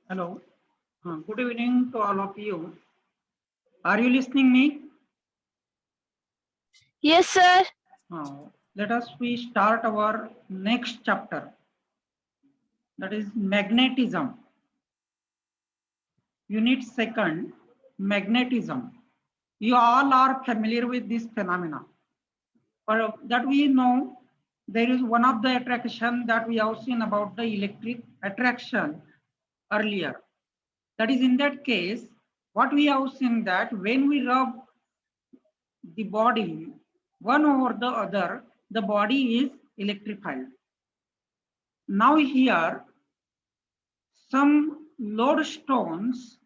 Hello. Good evening to all of you. Are you listening me? Yes, sir. Let us we start our next chapter. That is magnetism. Unit second, magnetism. You all are familiar with this phenomena. But that we know there is one of the attraction that we have seen about the electric attraction earlier. That is in that case, what we have seen that when we rub the body one over the other, the body is electrified. Now here some lodestones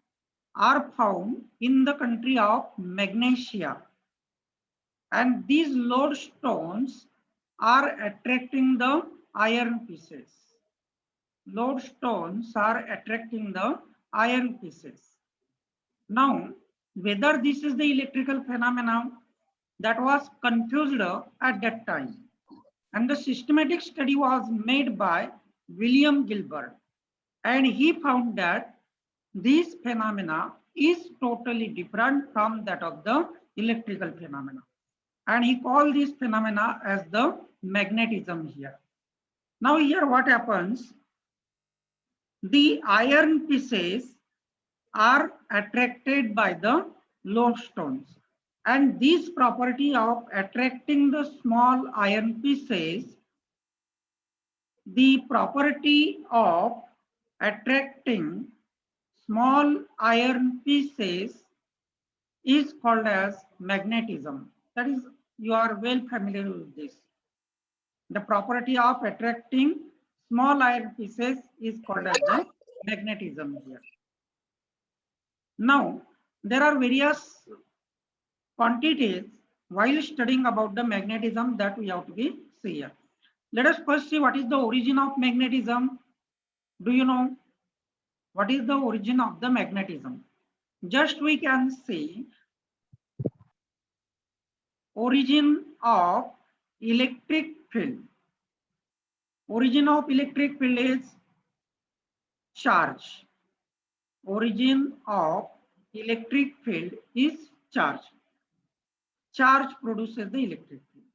are found in the country of Magnesia, and these lodestones are attracting the iron pieces. Lodestones are attracting the iron pieces. Now whether this is the electrical phenomena, that was confused at that time, and the systematic study was made by William Gilbert, and he found that this phenomena is totally different from that of the electrical phenomena, and he called this phenomena as the magnetism here. Now here what happens, the iron pieces are attracted by the lodestones, and this property of attracting the small iron pieces, the property of attracting small iron pieces is called as magnetism. That is, you are well familiar with this. The property of attracting small iron pieces is called as the magnetism here. Now, there are various quantities while studying about the magnetism that we have to be see here. Let us first see what is the origin of magnetism. Do you know what is the origin of the magnetism? Just we can see origin of electric field. Origin of electric field is charge. Origin of electric field is charge. Charge produces the electric field.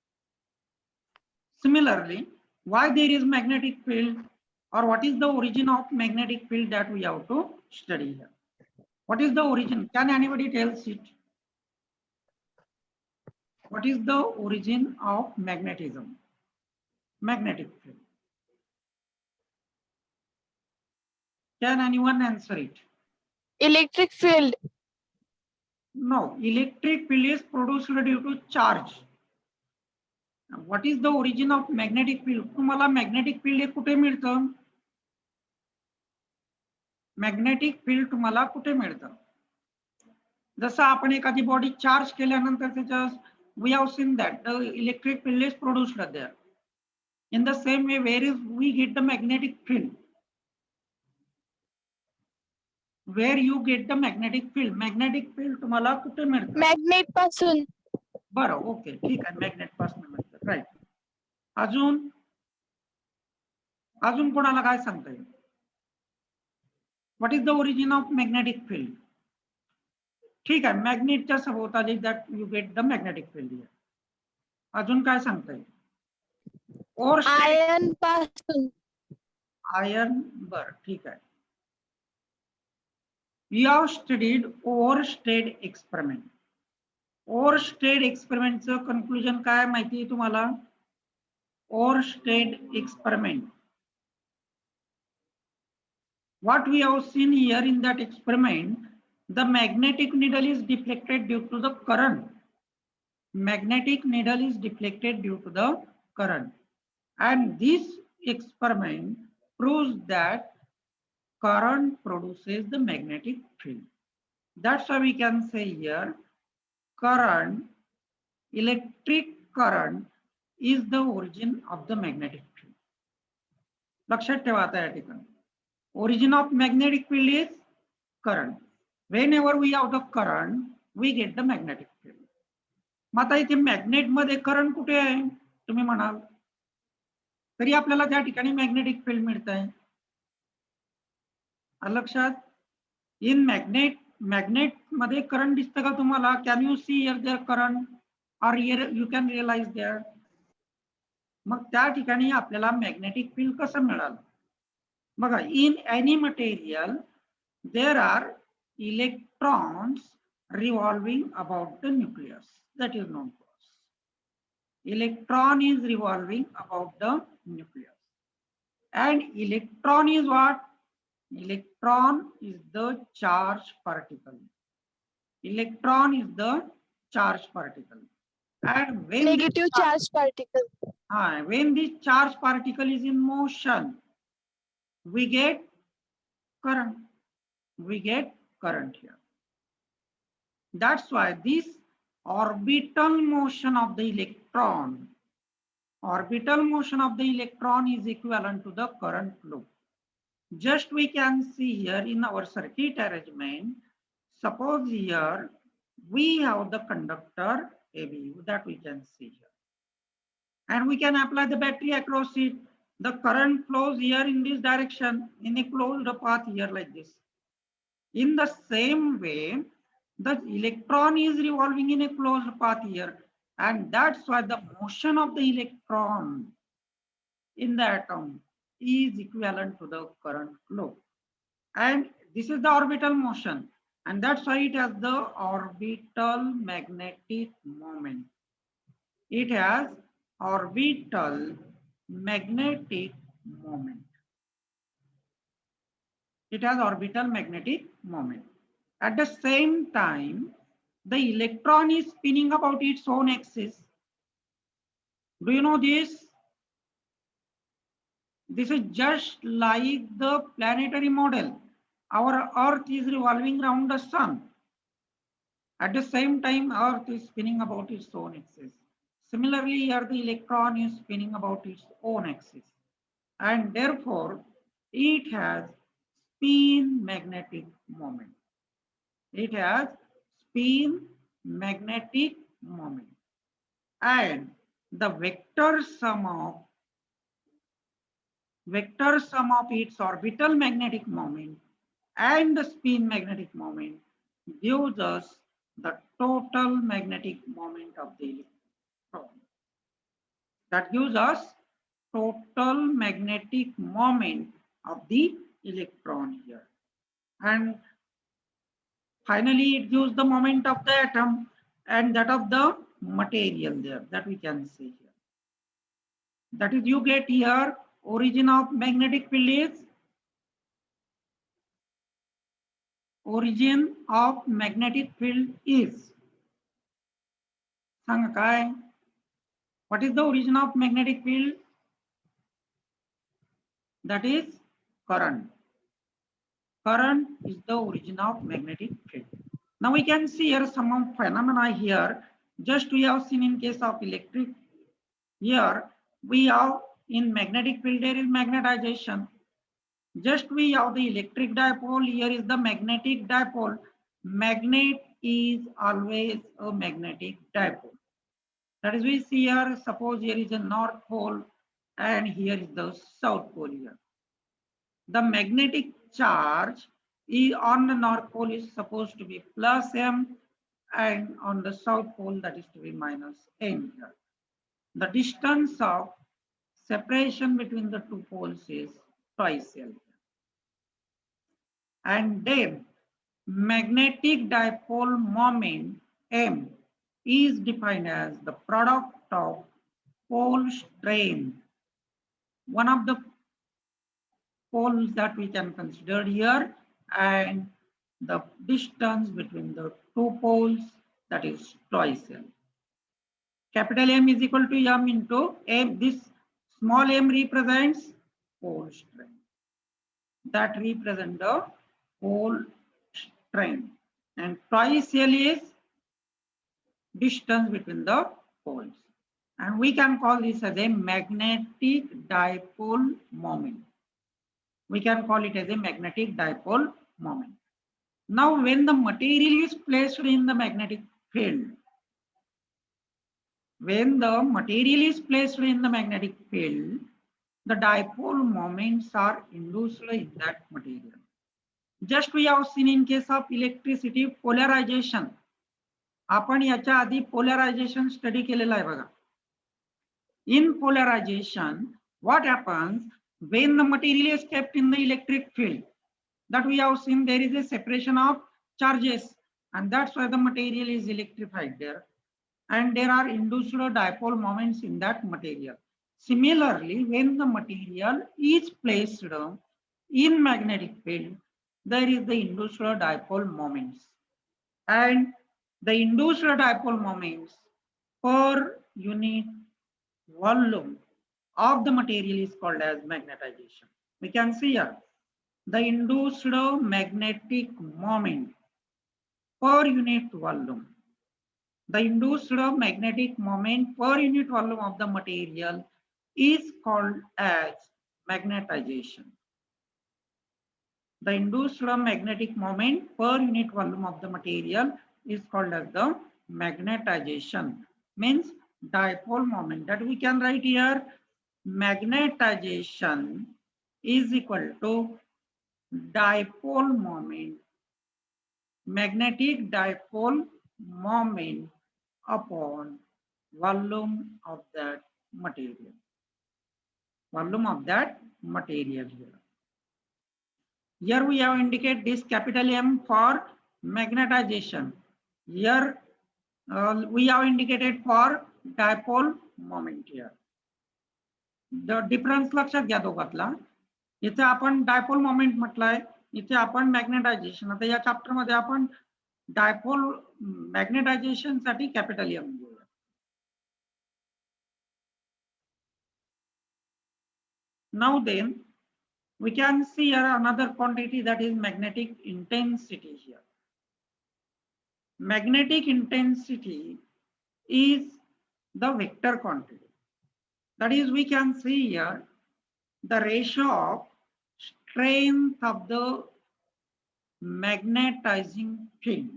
Similarly, why there is magnetic field, or what is the origin of magnetic field, that we have to study here. What is the origin? Can anybody tell it? What is the origin of magnetism? Magnetic field. Can anyone answer it? Electric field. No, electric field is produced due to charge. Now, what is the origin of magnetic field? तुम्हाला magnetic field हे कुठे मिळतं? Magnetic field तुम्हाला कुठे मिळतं? जसं आपण एखादी body charge केल्यानंतर त्याच्या we have seen that the electric field is produced there. In the same way, where is we get the magnetic field? Where you get the magnetic field? Magnetic field तुम्हाला कुठे मिळतं? Magnet पासून. बरं, okay, ठीक आहे, magnet पासून मिळतं, right. अजून कोणाला काय सांगता येईल? What is the origin of magnetic field? ठीक आहे, मॅग्नेटच्या सभोवताली that you get the magnetic field. अजून काय सांगता येईल? आयर्न पासून. आयर्न, बर, ठीक आहे. You have studied overstayed experiment. Overstayed एक्सपेरिमेंटचं कन्क्लुजन काय माहिती आहे तुम्हाला? Overstayed experiment. What we have seen here in that experiment, the magnetic needle is deflected due to the current. Magnetic needle is deflected due to the current, and this experiment proves that current produces the magnetic field. That's why we can say here current, electric current is the origin of the magnetic field. लक्षात ठेवा आता या ठिकाणी. Origin of magnetic field is current. Whenever we have the current, we get the magnetic field. मग आता इथे magnet मध्ये current कुठे आहे तुम्ही म्हणाल, तरी आपल्याला त्या ठिकाणी मॅग्नेटिक फील्ड मिळत आहे. आलं लक्षात? इन magnet मध्ये करंट दिसतं का तुम्हाला? Can you see here there current or you can realize there? मग त्या ठिकाणी आपल्याला मॅग्नेटिक फील्ड कसं मिळालं? बघा, in any material there are electrons revolving about the nucleus, that is known as electron is revolving about the nucleus. And electron is what? Electron is the charged particle. Electron is the charged particle. And Negative charge particle. when this charged particle is in motion, we get current. We get current here. That's why this orbital motion of the electron is equivalent to the current flow. Just we can see here in our circuit arrangement, suppose here we have the conductor ABU that we can see here. And we can apply the battery across it. The current flows here in this direction in a closed path here like this. In the same way, the electron is revolving in a closed path here, and that's why the motion of the electron in the atom is equivalent to the current flow. And this is the orbital motion, and that's why it has the orbital magnetic moment. It has orbital magnetic moment. It has orbital magnetic moment. At the same time, the electron is spinning about its own axis. Do you know this? This is just like the planetary model. Our Earth is revolving around the sun. At the same time, Earth is spinning about its own axis. Similarly, here the electron is spinning about its own axis. And therefore, it has spin magnetic moment. It has spin magnetic moment. And the vector sum of its orbital magnetic moment and the spin magnetic moment gives us the total magnetic moment of the electron. That gives us total magnetic moment of the electron here. And finally, it gives the moment of the atom and that of the material there that we can see here. That is, you get here origin of magnetic field is origin of magnetic field is. Sang काय? What is the origin of magnetic field? That is current. Current is the origin of magnetic field. Now we can see here some phenomena here. Just we have seen in case of electric. Here we have in magnetic field there is magnetization. Just we have the electric dipole. Here is the magnetic dipole. Magnet is always a magnetic dipole. That is, we see here, suppose here is a north pole and here is the south pole here. The magnetic charge is on the north pole is supposed to be plus m, and on the south pole that is to be minus n here. The distance of separation between the two poles is twice L. And then magnetic dipole moment M is defined as the product of pole strain. One of the poles that we can consider here, and the distance between the two poles, that is twice L. Capital M is equal to M into M. This small m represents pole strain. That represents the pole strain. And twice L is distance between the poles. And we can call this as a magnetic dipole moment. We can call it as a magnetic dipole moment. Now, when the material is placed in the magnetic field, the dipole moments are induced in that material. Just we have seen in case of electricity polarization. आपण याच्या आधी polarization study केलेला आहे बघा. In polarization, what happens when the material is kept in the electric field? That we have seen there is a separation of charges, and that's why the material is electrified there. And there are induced dipole moments in that material. Similarly, when the material is placed in magnetic field, there is the induced dipole moments. And the induced dipole moments per unit volume of the material is called as magnetization. We can see here the induced magnetic moment per unit volume. The induced magnetic moment per unit volume of the material is called as magnetization. The induced magnetic moment per unit volume of the material is called as the magnetization. Means dipole moment, that we can write here magnetization is equal to dipole moment, magnetic dipole moment upon volume of that material. Volume of that material here. Here we have indicate this capital M for magnetization. Here we have indicated for dipole moment here. The difference लक्षात घ्या दोघातला. इथे आपण dipole moment म्हटलंय, इथे आपण magnetisation. आता या chapter मध्ये आपण डायपोल मॅग्नेटायझेशन साठी कॅपिटल एम घेऊया. Now then, we can see here another quantity, that is magnetic intensity here. Magnetic intensity is the vector quantity. That is, we can see here the ratio of strength of the magnetizing field.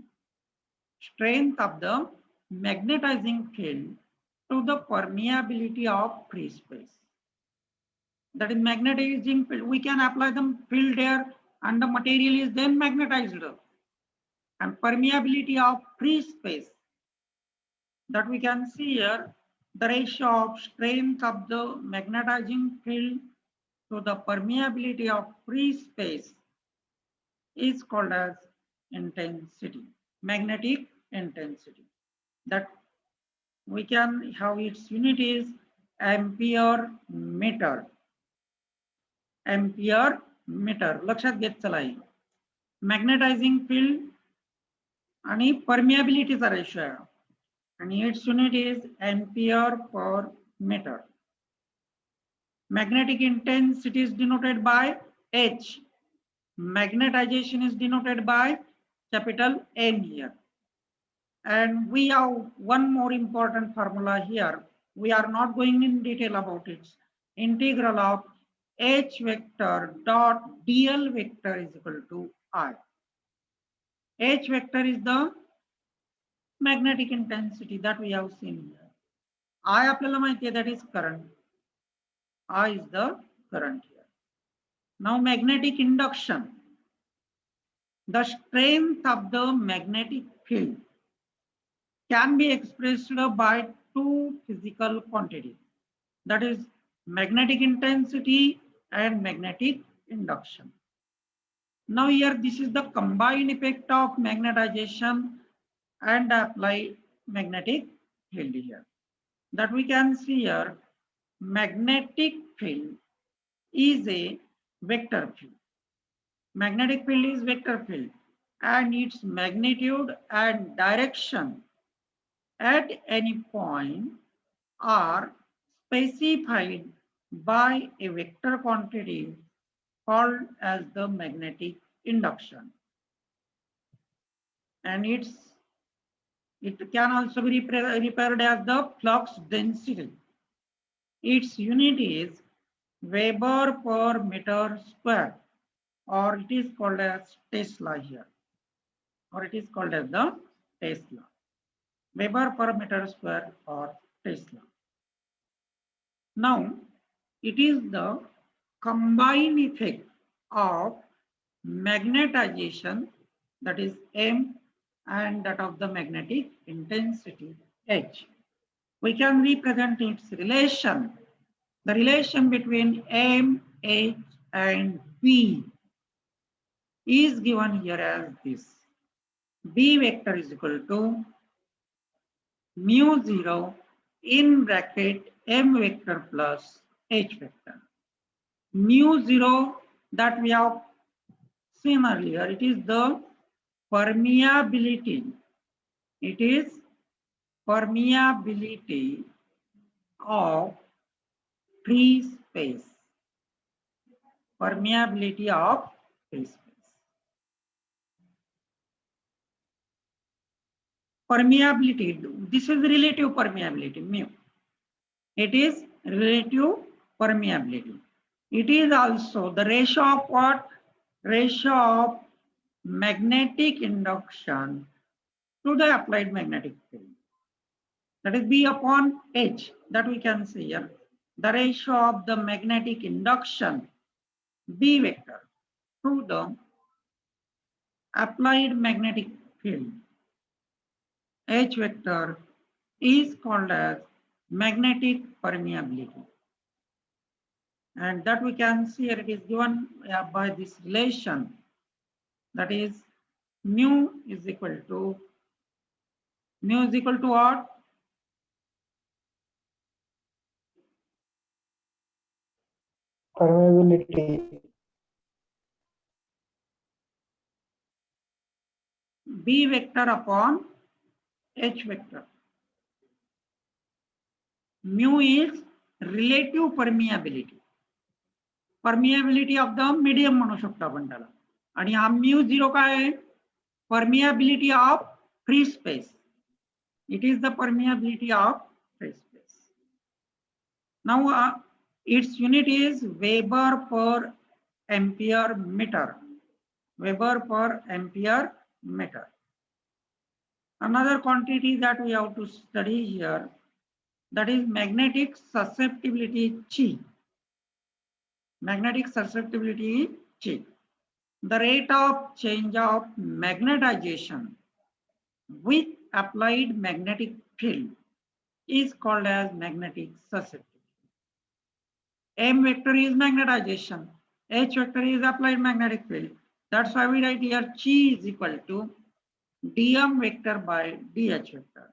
Strength of the magnetizing field to the permeability of free space. That is magnetizing field. We can apply the field there and the material is then magnetized. And permeability of free space, that we can see here the ratio of strength of the magnetizing field to the permeability of free space is called as intensity, magnetic intensity. That we can have its unit is ampere meter. Ampere meter. लक्षात घेत चला. Magnetizing field आणि permeability चा ratio आहे, आणि its unit is ampere per meter. Magnetic intensity is denoted by H. Magnetization is denoted by capital N here. And we have one more important formula here. We are not going in detail about it. Integral of H vector dot dl vector is equal to I. H vector is the magnetic intensity that we have seen here. I आपल्याला माहिती आहे, that is current. I is the current here. Now magnetic induction. The strength of the magnetic field can be expressed by two physical quantities. That is magnetic intensity and magnetic induction. Now here this is the combined effect of magnetization and apply magnetic field here. That we can see here, magnetic field is a vector field. Magnetic field is vector field, and its magnitude and direction at any point are specified by a vector quantity called as the magnetic induction. And it can also be referred as the flux density. Its unit is Weber per meter square, or it is called as Tesla here, or it is called as the Tesla. Weber per meter square or Tesla. Now, it is the combined effect of magnetization, that is M, and that of the magnetic intensity H. We can represent its relation. The relation between M, H, and B is given here as this. B vector is equal to mu 0 in bracket M vector plus H vector. Mu 0 that we have seen earlier, it is the permeability. It is permeability of free space. Permeability of free space. Permeability, this is relative permeability, mu. It is relative permeability. It is also the ratio of what? Ratio of magnetic induction to the applied magnetic field. That is B upon H, that we can see here. The ratio of the magnetic induction B vector to the applied magnetic field H vector is called as magnetic permeability. And that we can see here, it is given by this relation, that is mu is equal to what? Permeability. B vector upon H vector. Mu is relative permeability. Permeability of the medium म्हणू शकतो आपण त्याला. आणि हा mu 0 काय आहे? Permeability of free space. It is the permeability of free space. Now its unit is Weber per ampere meter. Weber per ampere meter. Another quantity that we have to study here, that is magnetic susceptibility Chi. Magnetic susceptibility Chi. The rate of change of magnetization with applied magnetic field is called as magnetic susceptibility. M vector is magnetization, H vector is applied magnetic field. That's why we write here Chi is equal to dm vector by dh vector.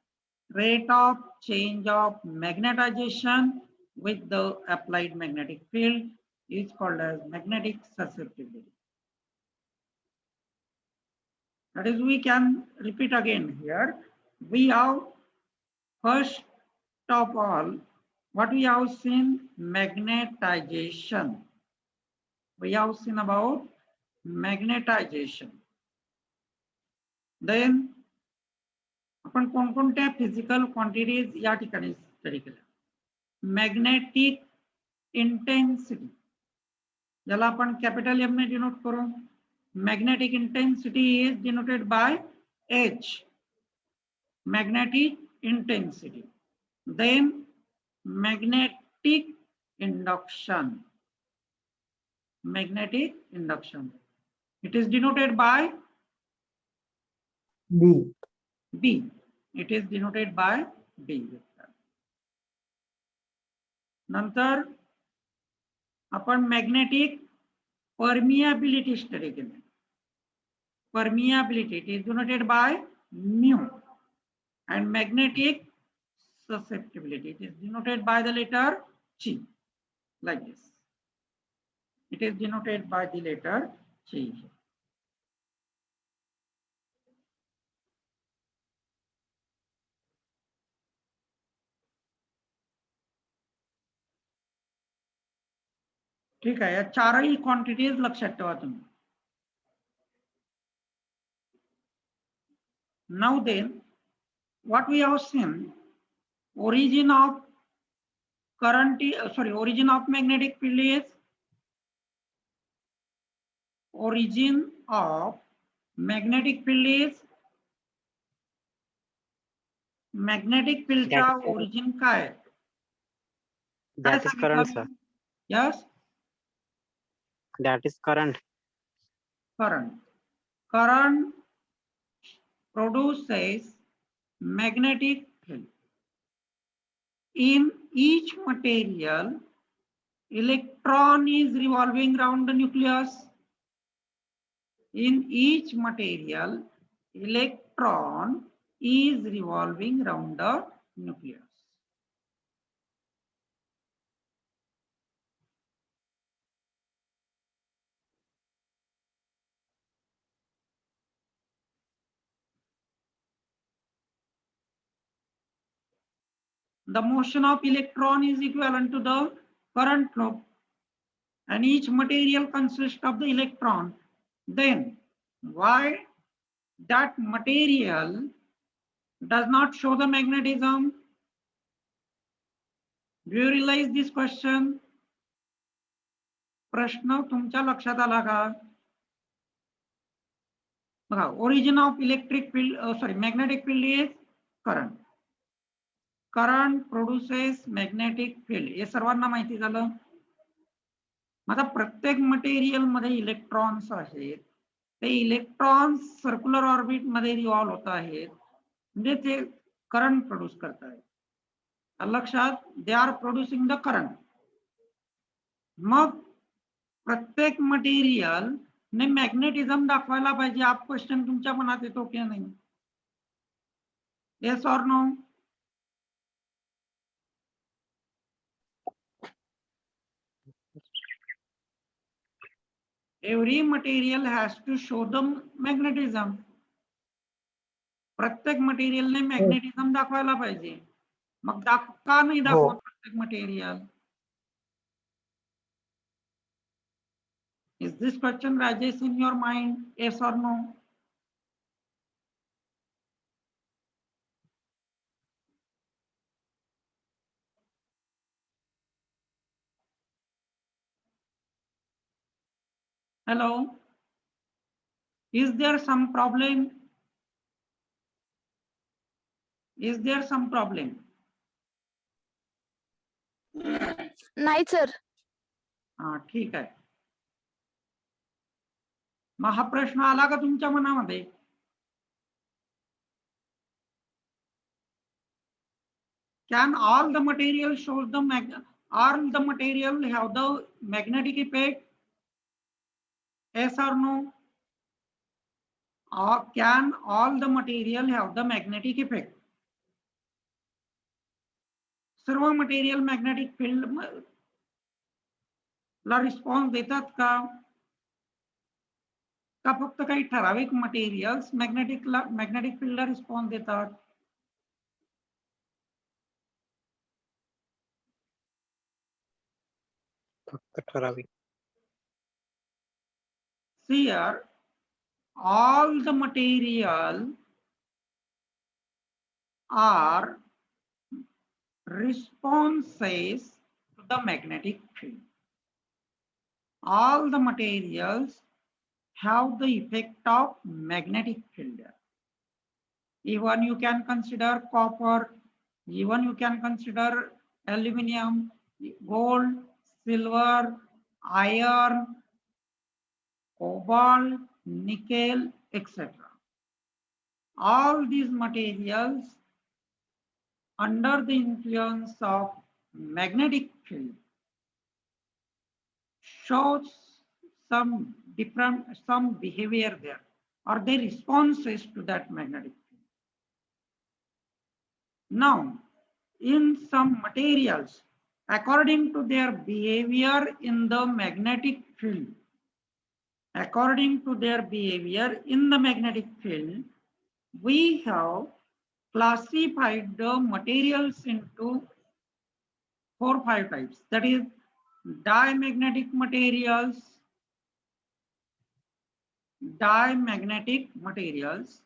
Rate of change of magnetization with the applied magnetic field is called as magnetic susceptibility. That is, we can repeat again here. We have first of all, what we have seen, magnetization. We have seen about magnetization. Then आपण कोणकोणत्या physical quantities या ठिकाणी study केल्या. Magnetic intensity, ज्याला आपण capital M ने denote करू. Magnetic intensity is denoted by H. Magnetic intensity. Then magnetic induction. Magnetic induction. It is denoted by B. B. It is denoted by B vector. नंतर आपण magnetic permeability study केली. Permeability, it is denoted by mu. And magnetic susceptibility, it is denoted by the letter Chi, like this. It is denoted by the letter Chi. ठीक आहे, या चारही quantities लक्षात ठेवा तुम्ही. Now then, what we have seen, origin of current, origin of magnetic field is, origin of magnetic field is, magnetic field चा origin काय आहे? That is current, sir. Yes, That is current. current. Current produces magnetic field. In each material, electron is revolving around the nucleus. In each material, electron is revolving around the nucleus. The motion of electron is equivalent to the current flow, and each material consists of the electron. Then why that material does not show the magnetism? Do you realize this question? प्रश्न तुमच्या लक्षात आला का? बघा, origin of electric field, magnetic field is current. Current produces magnetic field. हे सर्वांना माहिती झालं. आता प्रत्येक मटेरियल मध्ये इलेक्ट्रॉन्स आहेत. ते इलेक्ट्रॉन्स सर्क्युलर ऑर्बिट मध्ये रिव्हॉल्व होत आहेत, म्हणजे ते करंट प्रोड्यूस करत आहेत. लक्षात, they are producing the current. मग प्रत्येक मटेरियल ने मॅग्नेटिझम दाखवायला पाहिजे. हा क्वेश्चन तुमच्या मनात येतो की नाही? Yes or no? Every material has to show the magnetism. प्रत्येक मटेरियल ने मॅग्नेटिझम दाखवायला पाहिजे. मग का नाही दाखवत प्रत्येक material? Is this question Rajesh in your mind? Yes or no? Hello? Is there some problem? Is there some problem? नाही सर. हा, ठीक आहे. मग हा प्रश्न आला का तुमच्या मनामध्ये? Can all the material shows the all the material have the magnetic effect? Yes or no? Or can all the material have the magnetic effect? सर्व मटेरियल मॅग्नेटिक फील्ड ला रिस्पॉन्स देतात का? का फक्त काही ठराविक मटेरियल्स मॅग्नेटिक फील्डला रिस्पॉन्स देतात? फक्त ठराविक. Here all the material are responses to the magnetic field. All the materials have the effect of magnetic field. Even you can consider copper, even you can consider aluminum, gold, silver, iron, cobalt, nickel, etc. All these materials under the influence of magnetic field shows some behavior there, or their responses to that magnetic field. Now, in some materials, according to their behavior in the magnetic field, we have classified the materials into 4-5 types. That is, diamagnetic materials, paramagnetic materials,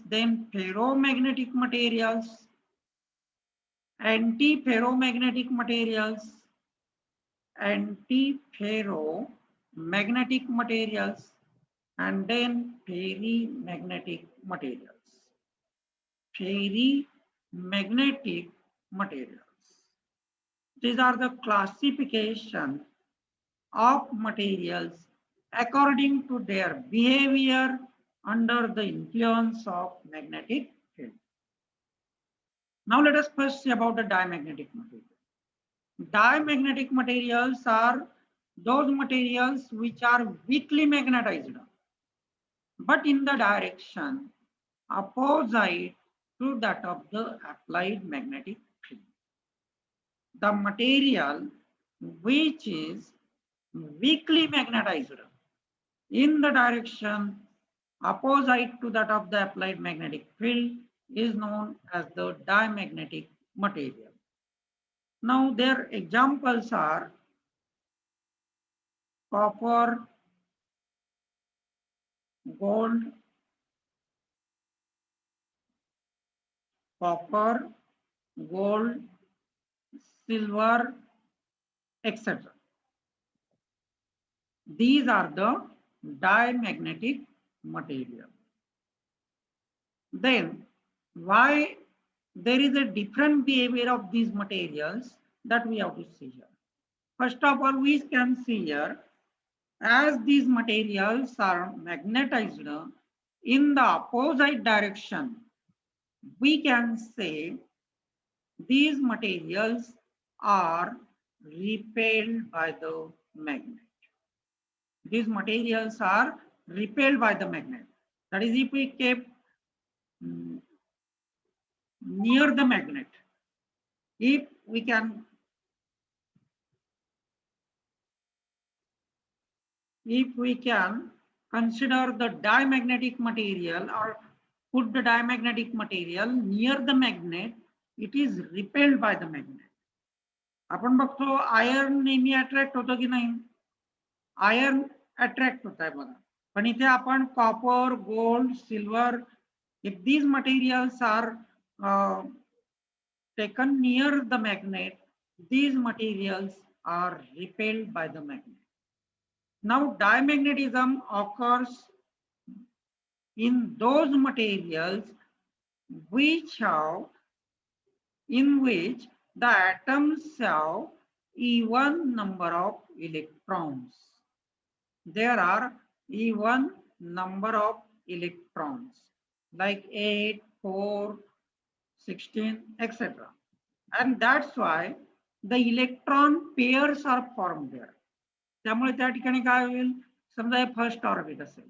then ferromagnetic materials, antiferromagnetic materials, and then ferrimagnetic materials. These are the classification of materials according to their behavior under the influence of magnetic field. Now let us first see about the diamagnetic material. Diamagnetic materials are those materials which are weakly magnetized, but in the direction opposite to that of the applied magnetic field. The material which is weakly magnetized in the direction opposite to that of the applied magnetic field is known as the diamagnetic material. Now their examples are copper, gold, copper, gold, silver, etc. These are the diamagnetic material. Then why there is a different behavior of these materials that we have to see here. First of all, we can see here as these materials are magnetized in the opposite direction, we can say these materials are repelled by the magnet. These materials are repelled by the magnet. That is, if we keep near the magnet, if we can consider the diamagnetic material or put the diamagnetic material near the magnet, it is repelled by the magnet. आपण बघतो iron नेहमी attract होतो की नाही, iron attract होत आहे बघा, पण इथे आपण copper, gold, silver, if these materials are taken near the magnet, these materials are repelled by the magnet. Now diamagnetism occurs in those materials in which the atoms have even number of electrons. There are even number of electrons like 8, 4, 16, etc. And that's why the electron pairs are formed there. त्यामुळे त्या ठिकाणी काय होईल, समजा हे first orbit असेल,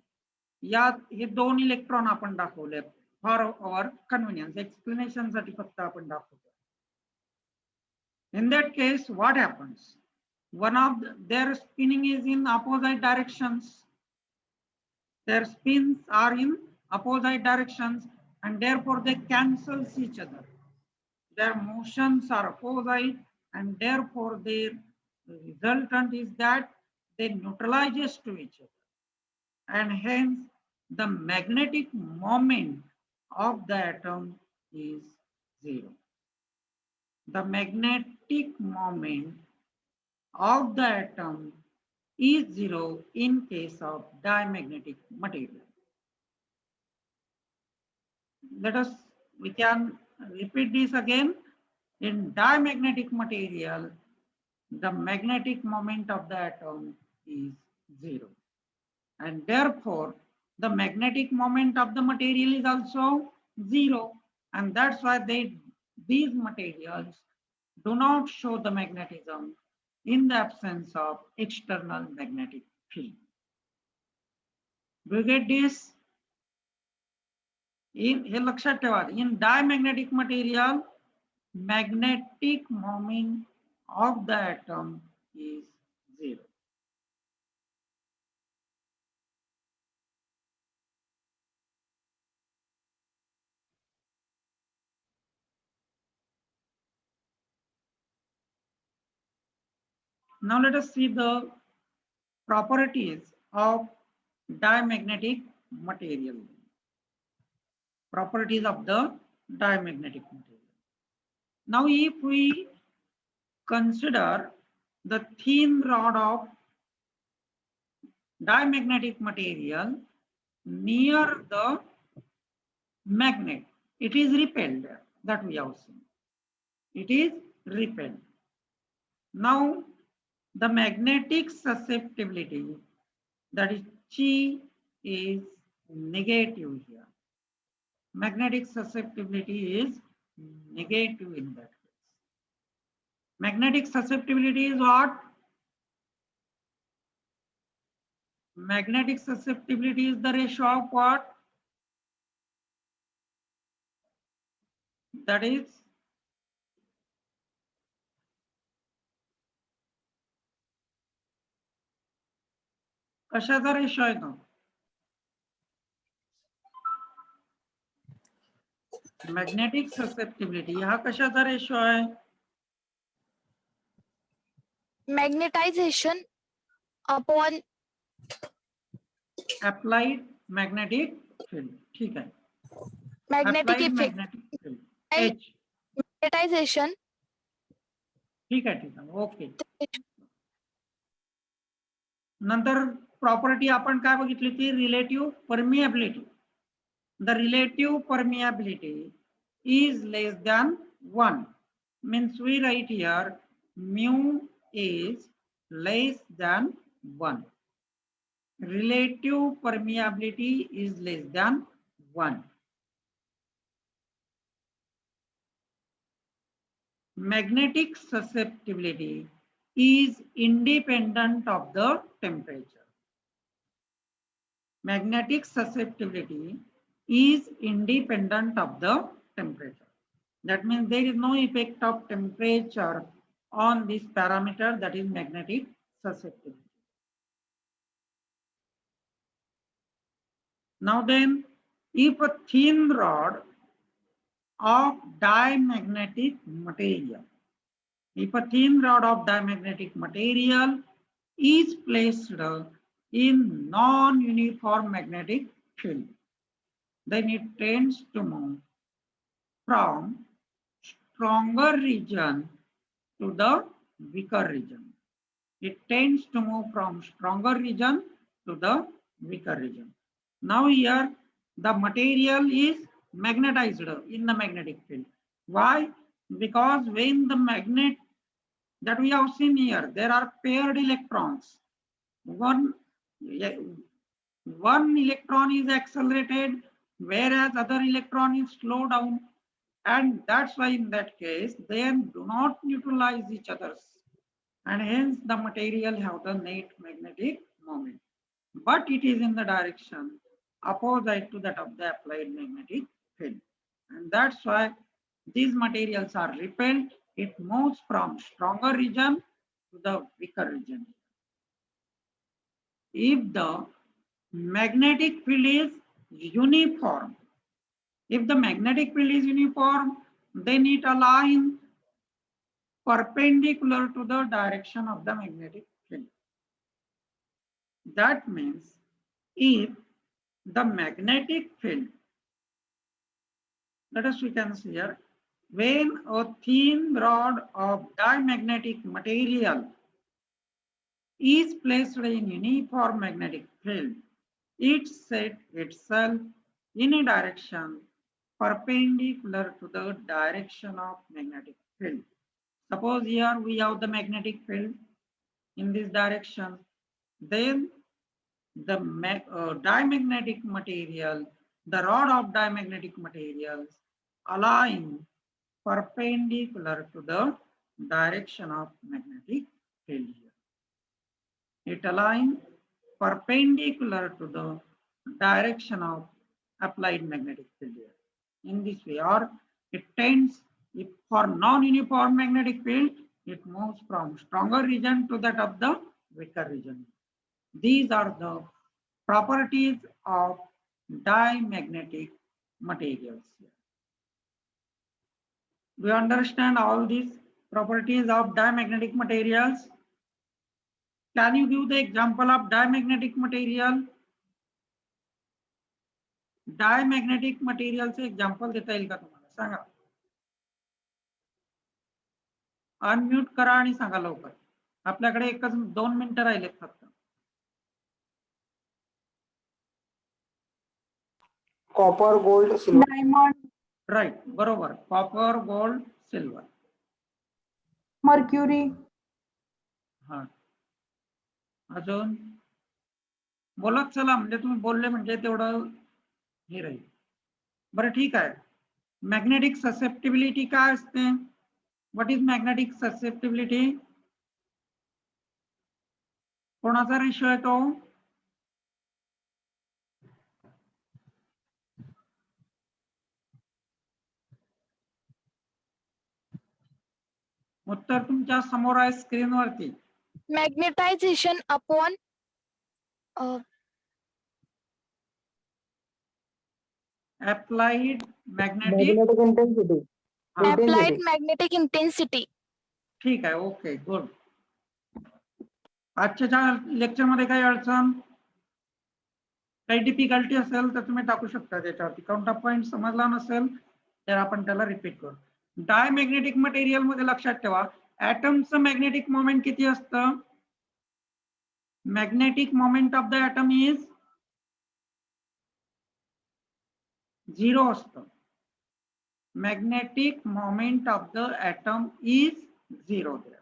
यात हे दोन electron आपण दाखवले फॉर अवर कन्व्हिनियन्स, एक्सप्लेनेशन साठी फक्त आपण दाखवतो. In that case, what happens? One of their spinning is in opposite directions. Their spins are in opposite directions and therefore they cancel each other. Their motions are opposite and therefore their resultant is that they neutralize to each other. And hence the magnetic moment of the atom is zero. The magnetic moment of the atom is zero in case of diamagnetic material. We can repeat this again. In diamagnetic material, the magnetic moment of the atom is zero. And therefore, the magnetic moment of the material is also zero. And that's why these materials do not show the magnetism in the absence of external magnetic field. Do you get this? In diamagnetic material, magnetic moment of the atom is zero. Now let us see the properties of diamagnetic material. Properties of the diamagnetic material. Now if we consider the thin rod of diamagnetic material near the magnet, it is repelled, that we have seen. It is repelled. Now the magnetic susceptibility, that is Chi, is negative here. Magnetic susceptibility is negative in that case. Magnetic susceptibility is what? Magnetic susceptibility is the ratio of what? That is कशाचा ratio आहे तो? Magnetic susceptibility हा कशाचा ratio आहे? Magnetization upon applied magnetic field. ठीक आहे. magnetic applied effect. Magnetic field I- H. Magnetization. ठीक आहे, ठीक आहे, ओके. नंतर प्रॉपर्टी आपण काय बघितली ती? Relative permeability. The relative permeability is less than 1. Means we write here mu is less than 1. Relative permeability is less than 1. Magnetic susceptibility is independent of the temperature. Magnetic susceptibility is independent of the temperature. That means there is no effect of temperature on this parameter, that is magnetic susceptibility. Now then, if a thin rod of diamagnetic material, if a thin rod of diamagnetic material is placed in non-uniform magnetic field, then it tends to move from stronger region to the weaker region. It tends to move from stronger region to the weaker region. Now here the material is magnetized in the magnetic field. Why? Because when the magnet that we have seen here, there are paired electrons. One electron is accelerated, whereas other electron is slowed down. And that's why in that case, they do not neutralize each other. And hence the material have the net magnetic moment. But it is in the direction opposite to that of the applied magnetic field. And that's why these materials are repelled. It moves from stronger region to the weaker region. If the magnetic field is uniform, if the magnetic field is uniform, then it aligns perpendicular to the direction of the magnetic field. That means if the magnetic field, let us we can see here, when a thin rod of diamagnetic material is placed in uniform magnetic field, it set itself in a direction perpendicular to the direction of magnetic field. Suppose here we have the magnetic field in this direction, then the diamagnetic material, the rod of diamagnetic materials align perpendicular to the direction of magnetic field here. It aligns perpendicular to the direction of applied magnetic field here. In this way, or it tends, if for non-uniform magnetic field, it moves from stronger region to that of the weaker region. These are the properties of diamagnetic materials. Do you understand all these properties of diamagnetic materials? Can you give the example of diamagnetic material? Diamagnetic material से example देता येईल का तुम्हाला? सांगा. Unmute करा आणि सांगा लवकर. आपल्याकडे एकच 2 मिनिटं राहिलेत फक्त. Copper, gold, silver. Diamond, right, बरोबर. Copper, gold, silver. mercury, हा अजून बोलत चला, म्हणजे तुम्ही बोलले म्हणजे तेवढं हे राहील. बरं ठीक आहे. मॅग्नेटिक ससेप्टिबिलिटी काय असते? What is magnetic susceptibility? कोणाचा रेशो आहे तो? उत्तर तुमच्या समोर आहे स्क्रीनवरती. Magnetization upon applied magnetic magnetic intensity. Applied magnetic intensity. ठीक आहे, ओके, गुड. आजच्या लेक्चर मध्ये काही अडचण, काही डिफिकल्टी असेल तर तुम्ही टाकू शकता त्याच्यावरती. काउंट ऑफ पॉईंट समजला नसेल तर आपण त्याला रिपीट करू. डायमॅग्नेटिक मटेरियल मध्ये लक्षात ठेवा, ऍटमचं मॅग्नेटिक मोमेंट किती असतं? Magnetic moment of the atom is 0 असतं. Magnetic moment of the atom is 0 there.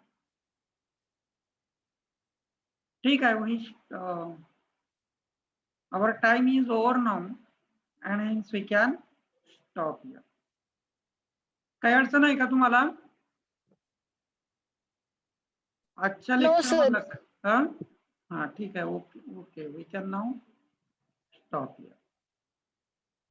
ठीक आहे Manish. our time is over now and hence we can stop here. काही अडचण आहे का तुम्हाला आजच्या No, लेक्चर sir. मधलं? हा ठीक आहे, okay okay, we can now stop here.